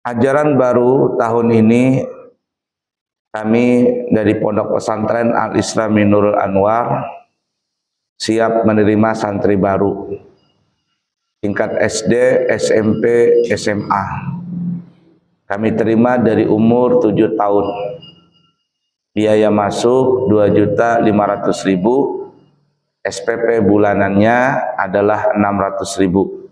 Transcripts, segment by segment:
Ajaran baru tahun ini kami dari Pondok Pesantren Al-Islami Nurul Anwar siap menerima santri baru tingkat SD, SMP, SMA. Kami terima dari umur 7 tahun. Biaya masuk 2.500.000. SPP bulanannya adalah 600.000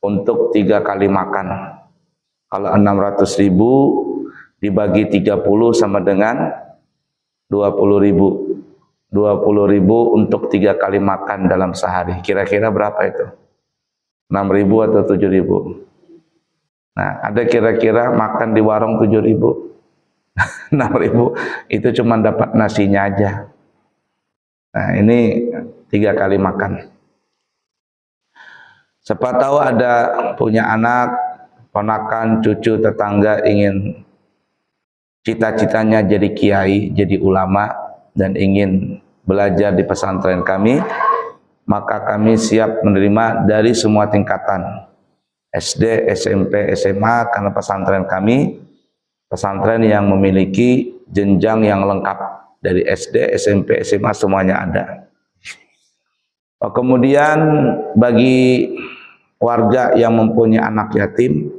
untuk 3 kali makan. Kalau 600.000 dibagi 30 sama dengan 20.000. 20.000 untuk 3 kali makan dalam sehari. Kira-kira berapa itu? 6.000 atau 7.000? Nah, ada kira-kira makan di warung 7.000. 6.000 itu cuma dapat nasinya aja. Nah, ini 3 kali makan. Siapa tahu ada punya anak, ponakan, cucu, tetangga ingin cita-citanya jadi kiai, jadi ulama dan ingin belajar di pesantren kami, maka kami siap menerima dari semua tingkatan SD, SMP, SMA, karena pesantren kami pesantren yang memiliki jenjang yang lengkap dari SD, SMP, SMA semuanya ada. Kemudian bagi warga yang mempunyai anak yatim,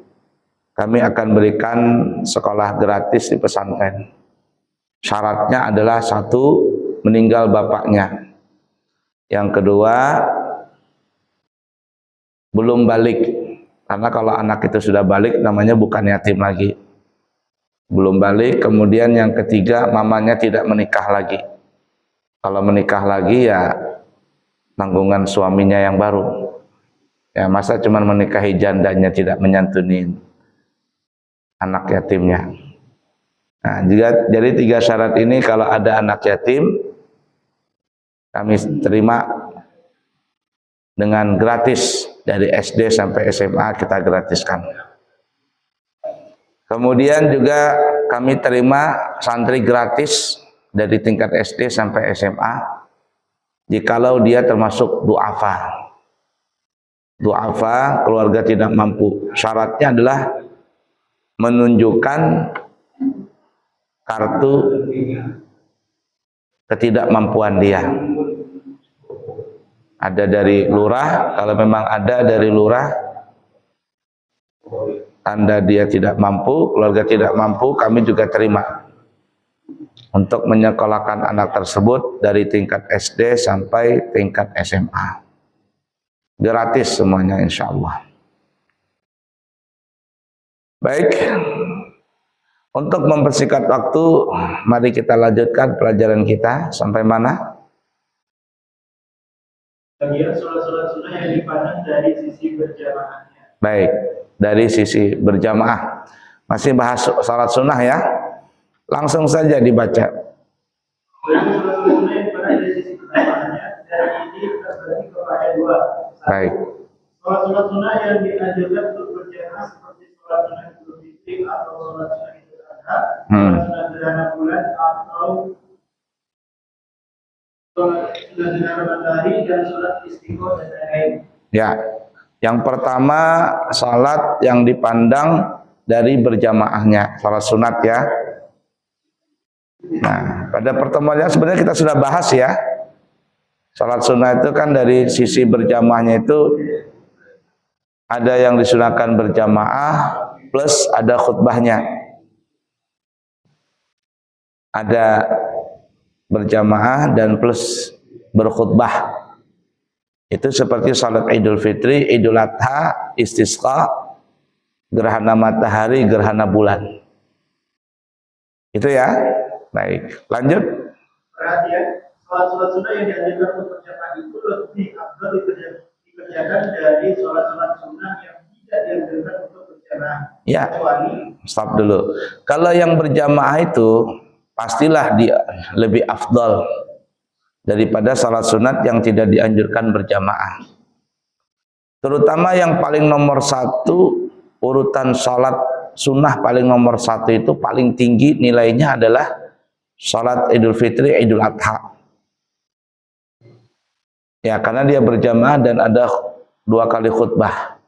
kami akan berikan sekolah gratis di pesantren. Syaratnya adalah 1, meninggal bapaknya. Yang kedua, belum balik. Karena kalau anak itu sudah balik namanya bukan yatim lagi. Belum balik. Kemudian yang ketiga, mamanya tidak menikah lagi. Kalau menikah lagi ya tanggungan suaminya yang baru. Ya, masa cuma menikahi jandanya tidak menyantuni anak yatimnya. Nah, jadi 3 syarat ini kalau ada anak yatim kami terima dengan gratis dari SD sampai SMA kita gratiskan. Kemudian juga kami terima santri gratis dari tingkat SD sampai SMA jikalau dia termasuk du'afa. Du'afa, keluarga tidak mampu. Syaratnya adalah menunjukkan kartu ketidakmampuan dia. Ada dari lurah, kalau memang ada dari lurah tanda dia tidak mampu, keluarga tidak mampu, kami juga terima untuk menyekolahkan anak tersebut dari tingkat SD sampai tingkat SMA. Gratis semuanya insya Allah. Baik, untuk mempersingkat waktu, mari kita lanjutkan pelajaran kita sampai mana? Bagian sholat-sholat sunnah yang dipandang dari sisi berjamaahnya. Baik, dari sisi berjamaah. Masih bahas sholat sunnah ya? Langsung saja dibaca. Bagian sholat-sholat sunnah yang dipandang dari sisi berjamaahnya, dari ini terbagi kepada 2. Baik. Sholat-sholat sunnah yang dianjurkan untuk berjamaah seperti sholat sunnah Idul Fitri atau sholat sunnah Idul Adha, sholat sunnah gerhana bulan atau sholat gerhana matahari dan sholat istiqomah dan lain-lain. Ya, yang pertama sholat yang dipandang dari berjamaahnya, sholat sunat ya. Nah, pada pertemuannya sebenarnya kita sudah bahas ya. Sholat sunat itu kan dari sisi berjamaahnya itu ada yang disunahkan berjamaah plus ada khutbahnya. Ada berjamaah dan plus berkhutbah. Itu seperti salat Idul Fitri, Idul Adha, Istisqa, gerhana matahari, gerhana bulan. Itu ya. Baik, lanjut. Perhatian, sholat-sholat sunnah yang dianjurkan untuk berjamaah itu lebih afdal dikerjakan dari sholat-sholat sunnah yang tidak dianjurkan untuk berjamaah. Ya. Kecuali, stop dulu. Kalau yang berjamaah itu pastilah dia lebih afdal daripada salat sunat yang tidak dianjurkan berjamaah. Terutama yang paling nomor 1, urutan salat sunnah paling nomor 1 itu paling tinggi nilainya adalah salat Idul Fitri, Idul Adha. Ya, karena dia berjamaah dan ada 2 kali khutbah.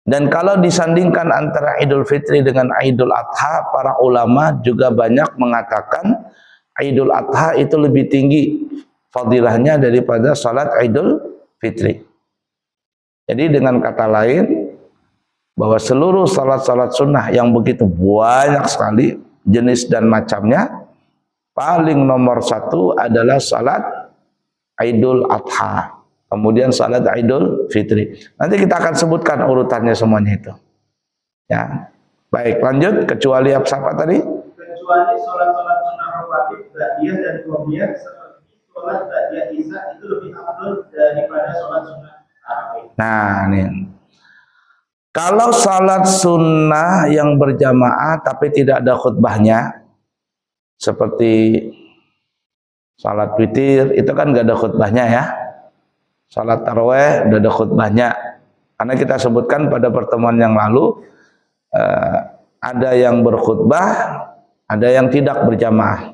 Dan kalau disandingkan antara Idul Fitri dengan Idul Adha, para ulama juga banyak mengatakan Idul Adha itu lebih tinggi fadilahnya daripada salat Idul Fitri. Jadi dengan kata lain, bahwa seluruh salat-salat sunnah yang begitu banyak sekali jenis dan macamnya, paling nomor satu adalah salat Idul Adha. Kemudian salat Idul Fitri. Nanti kita akan sebutkan urutannya semuanya itu. Ya. Baik, lanjut. Kecuali apa tadi? Kecuali sholat-sholat sunnah rawatib, ba'diyah dan qobliyah seperti sholat ba'diyah isya itu lebih afdal daripada sholat sunnah tarawih. Nah, ini. Kalau salat sunnah yang berjamaah tapi tidak ada khutbahnya, seperti salat witir, itu kan gak ada khutbahnya ya. Salat tarawih udah ada khutbahnya. Karena kita sebutkan pada pertemuan yang lalu, ada yang berkhutbah, ada yang tidak berjamaah.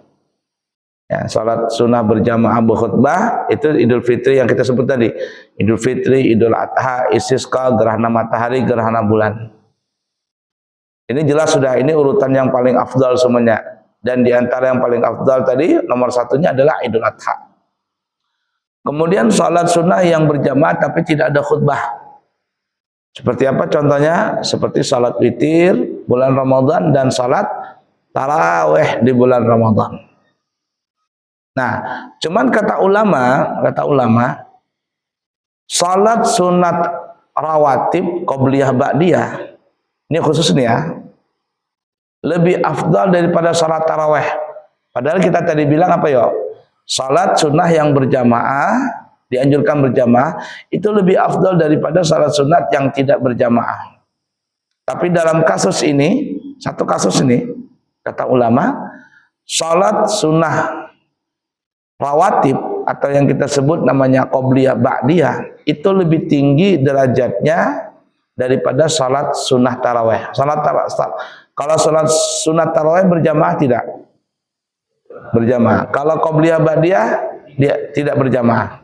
Ya, salat sunnah berjamaah berkhutbah itu Idul Fitri yang kita sebut tadi. Idul Fitri, Idul Adha, Istisqa, gerhana matahari, gerhana bulan. Ini jelas sudah, ini urutan yang paling afdal semuanya. Dan di antara yang paling afdal tadi, nomor satunya adalah Idul Adha. Kemudian salat sunnah yang berjamaah tapi tidak ada khutbah. Seperti apa contohnya? Seperti salat witir bulan Ramadan dan salat tarawih di bulan Ramadan. Nah, cuman kata ulama, salat sunat rawatib qobliyah ba'diyah, ini khusus nih ya, lebih afdal daripada salat tarawih. Padahal kita tadi bilang apa ya? Salat sunnah yang berjamaah, dianjurkan berjamaah, itu lebih afdal daripada salat sunat yang tidak berjamaah. Tapi dalam kasus ini, satu kasus ini, kata ulama, salat sunnah rawatib atau yang kita sebut namanya qobliyah ba'diyah, itu lebih tinggi derajatnya daripada salat sunnah tarawih. Kalau salat sunnah tarawih berjamaah tidak? Berjamaah. Kalau qobliyah ba'diyah dia tidak berjamaah.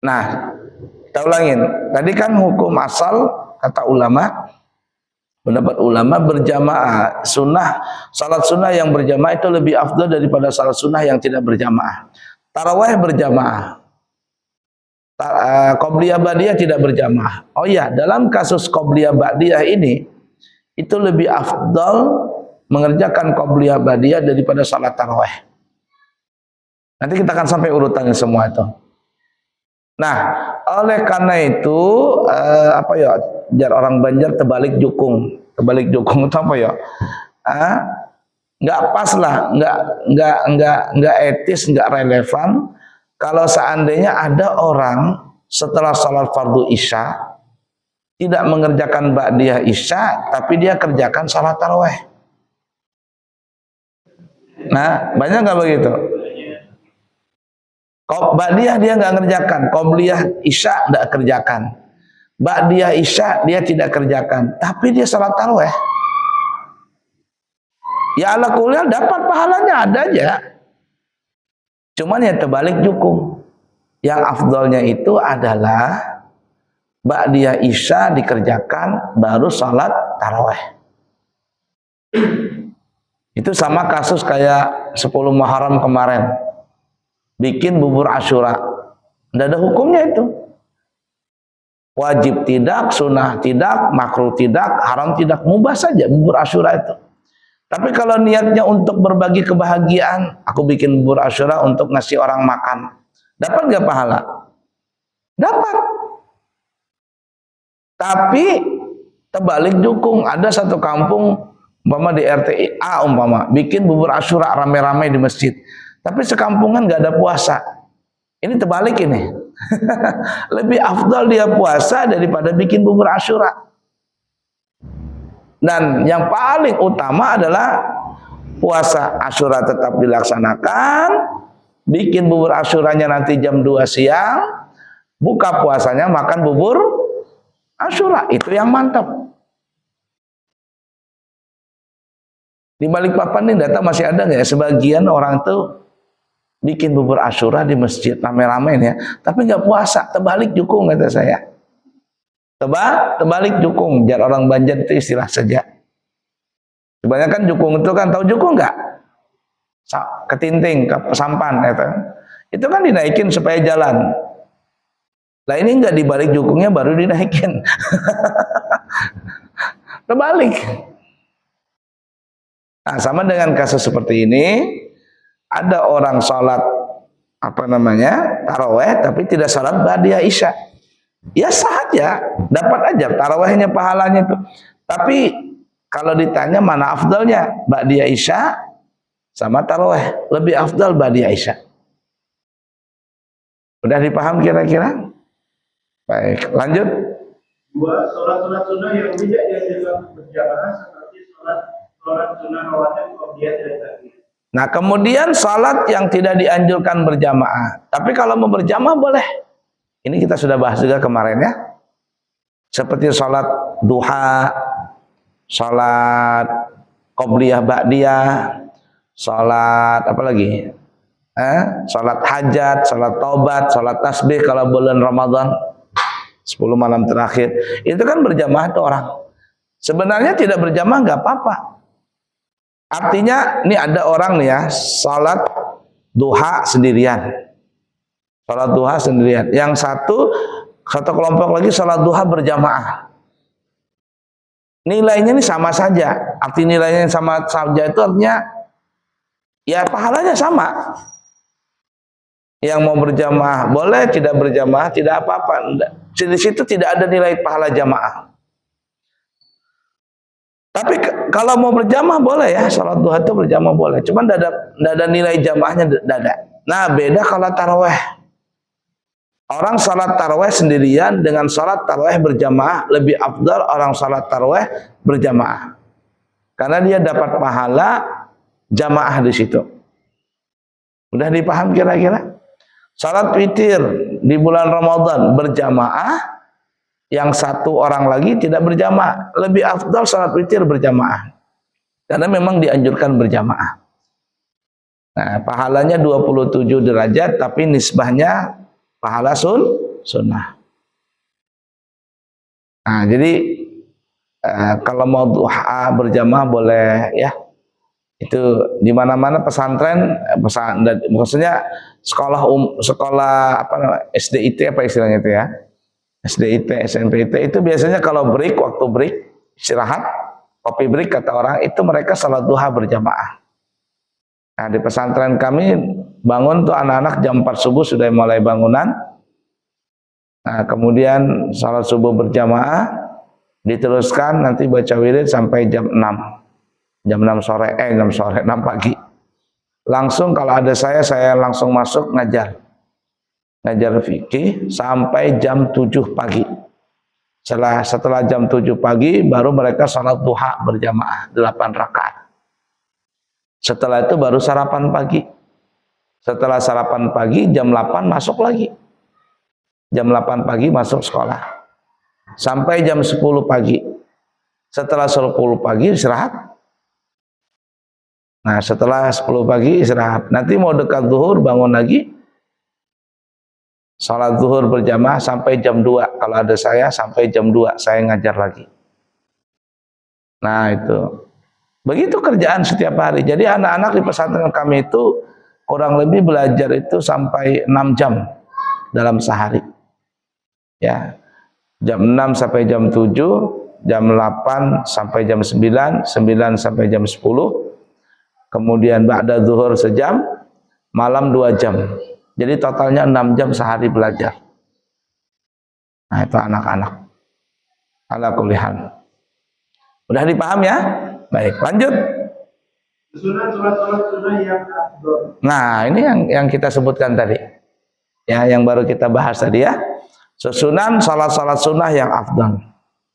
Nah, kita ulangin. Tadi kan hukum asal kata ulama, pendapat ulama berjamaah sunnah, salat sunnah yang berjamaah itu lebih afdal daripada salat sunnah yang tidak berjamaah. Tarawih berjamaah, qobliyah ba'diyah tidak berjamaah. Oh iya, dalam kasus qobliyah ba'diyah ini itu lebih afdal mengerjakan qobliyah ba'diyah daripada salat tarawih. Nanti kita akan sampai urutannya semua itu. Nah, oleh karena itu apa ya, jar orang Banjar terbalik jukung. Terbalik jukung itu apa ya? Nggak pas lah, nggak etis, nggak relevan kalau seandainya ada orang setelah salat fardu isya tidak mengerjakan ba'diyah isya tapi dia kerjakan salat tarawih. Nah, banyak nggak begitu? Ba'diyah dia nggak ngerjakan, qobliyah isya nggak kerjakan, ba'diyah isya dia tidak kerjakan, tapi dia salat tarawih. Ya ala kuliah dapat pahalanya ada aja. Cuman ya terbalik jukung. Yang afdalnya itu adalah ba'diyah isya dikerjakan baru salat tarawih. Itu sama kasus kayak 10 Muharram kemarin. Bikin bubur Asyura. Tidak ada hukumnya itu. Wajib tidak, sunnah tidak, makruh tidak, haram tidak, mubah saja bubur Asyura itu. Tapi kalau niatnya untuk berbagi kebahagiaan, aku bikin bubur Asyura untuk ngasih orang makan. Dapat nggak pahala? Dapat. Tapi terbalik dukung. Ada satu kampung umpama di RT A umpama bikin bubur Asyura rame-rame di masjid, tapi sekampungan nggak ada puasa. Ini terbalik ini. Lebih afdal dia puasa daripada bikin bubur Asyura. Dan yang paling utama adalah puasa Asyura tetap dilaksanakan, bikin bubur Asyuranya nanti jam 2 siang, buka puasanya makan bubur Asyura. Itu yang mantap. Di Balikpapan ini data masih ada nggak ya, sebagian orang tuh bikin bubur Asyura di masjid rame-rame ya, tapi nggak puasa, terbalik jukung kata saya. Terbalik jukung, jar orang Banjar itu istilah saja. Kebanyakan jukung itu kan, tahu jukung nggak? Ketinting, sampan itu kan dinaikin supaya jalan. Nah ini nggak dibalik jukungnya baru dinaikin. Terbalik. Nah sama dengan kasus seperti ini, ada orang sholat taraweh tapi tidak sholat ba'diyah isya. Ya sah aja, dapat aja tarawehnya pahalanya itu. Tapi kalau ditanya mana afdalnya, ba'diyah isya sama taraweh, lebih afdal ba'diyah isya. Udah dipaham kira-kira? Baik, lanjut. Dua, sholat sunnah yang tidak dianjurkan berjamaah seperti sholat sunnah rawatib qobliyah dan ba'diyah. Nah, kemudian sholat yang tidak dianjurkan berjamaah. Tapi kalau mau berjamaah boleh. Ini kita sudah bahas juga kemarin ya. Seperti sholat duha, sholat qobliyah ba'diyah, sholat apa lagi? Sholat hajat, sholat taubat, sholat tasbih kalau bulan Ramadan 10 malam terakhir. Itu kan berjamaah tuh orang. Sebenarnya tidak berjamaah nggak apa-apa. Artinya ini ada orang nih ya, sholat duha sendirian. Sholat duha sendirian. Yang satu kelompok lagi sholat duha berjamaah. Nilainya ini sama saja. Arti nilainya sama saja itu artinya ya pahalanya sama. Yang mau berjamaah boleh, tidak berjamaah tidak apa-apa. Di situ tidak ada nilai pahala jamaah. Tapi kalau mau berjamaah boleh ya, sholat duha itu berjamaah boleh. Cuman tidak ada nilai jamaahnya, tidak ada. Nah beda kalau taraweh. Orang sholat taraweh sendirian dengan sholat taraweh berjamaah lebih afdal orang sholat taraweh berjamaah. Karena dia dapat pahala jamaah di situ. Udah dipaham kira-kira? Salat witir di bulan Ramadan berjamaah, yang satu orang lagi tidak berjamaah. Lebih afdal salat witir berjamaah. Karena memang dianjurkan berjamaah. Nah, pahalanya 27 derajat, tapi nisbahnya pahala sunnah. Nah, jadi kalau mau duha berjamaah boleh ya. Itu di mana-mana pesantren, maksudnya sekolah SDIT apa istilahnya itu ya, SDIT, SNPIT itu biasanya kalau waktu break istirahat, kopi break kata orang itu mereka salat duha berjamaah. Nah di pesantren kami bangun tuh anak-anak jam 4 subuh sudah mulai bangunan. Nah kemudian salat subuh berjamaah diteruskan nanti baca wirid sampai jam 6. Jam 6 sore, 6 pagi. Langsung kalau ada saya langsung masuk ngajar fikih sampai jam 7 pagi. Setelah jam 7 pagi baru mereka sholat duha berjamaah 8 rakaat. Setelah itu baru sarapan pagi. Setelah sarapan pagi jam 8 masuk lagi. Jam 8 pagi masuk sekolah. Sampai jam 10 pagi. Setelah 10 pagi istirahat. Nah setelah 10 pagi istirahat. Nanti mau dekat zuhur bangun lagi. Salat zuhur berjamaah sampai jam 2. Kalau ada saya sampai jam 2 saya ngajar lagi. Nah itu. Begitu kerjaan setiap hari. Jadi anak-anak di pesantren kami itu kurang lebih belajar itu sampai 6 jam dalam sehari. Ya. Jam 6 sampai jam 7, jam 8 sampai jam 9, 9 sampai jam 10. Kemudian ba'da zuhur sejam, malam 2 jam. Jadi totalnya 6 jam sehari belajar. Nah itu anak-anak. Ala kulli hal. Udah dipaham ya? Baik, lanjut. Sunnah yang afdal. Nah ini yang kita sebutkan tadi. Ya, yang baru kita bahas tadi ya. Susunan salat sunnah yang afdal.